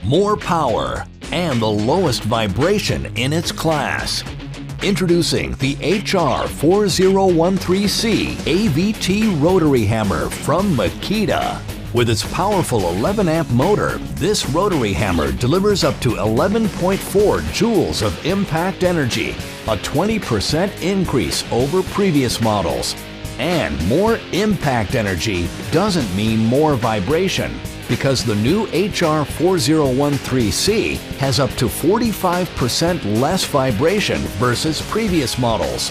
more power, and the lowest vibration in its class. Introducing the HR4013C AVT rotary hammer from Makita. With its powerful 11-amp motor, this rotary hammer delivers up to 11.4 joules of impact energy, a 20% increase over previous models. And more impact energy doesn't mean more vibration, because the new HR4013C has up to 45% less vibration versus previous models.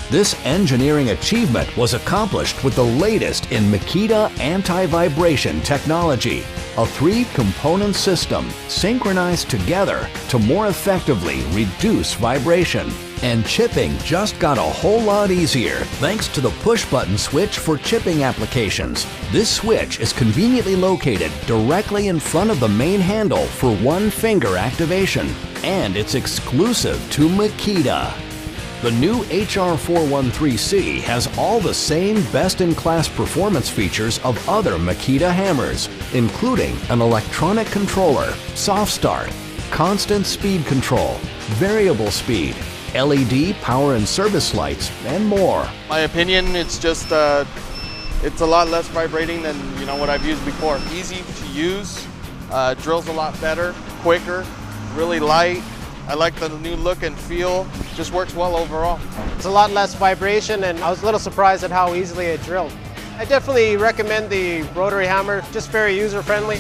This engineering achievement was accomplished with the latest in Makita anti-vibration technology, a 3-component system synchronized together to more effectively reduce vibration. And chipping just got a whole lot easier thanks to the push-button switch for chipping applications. This switch is conveniently located directly in front of the main handle for one-finger activation, and it's exclusive to Makita. The new HR413C has all the same best-in-class performance features of other Makita hammers, including an electronic controller, soft start, constant speed control, variable speed, LED power and service lights, and more. My opinion, it's just it's a lot less vibrating than what I've used before. Easy to use, drills a lot better, quicker, really light. I like the new look and feel, just works well overall. It's a lot less vibration, and I was a little surprised at how easily it drilled. I definitely recommend the rotary hammer, just very user-friendly.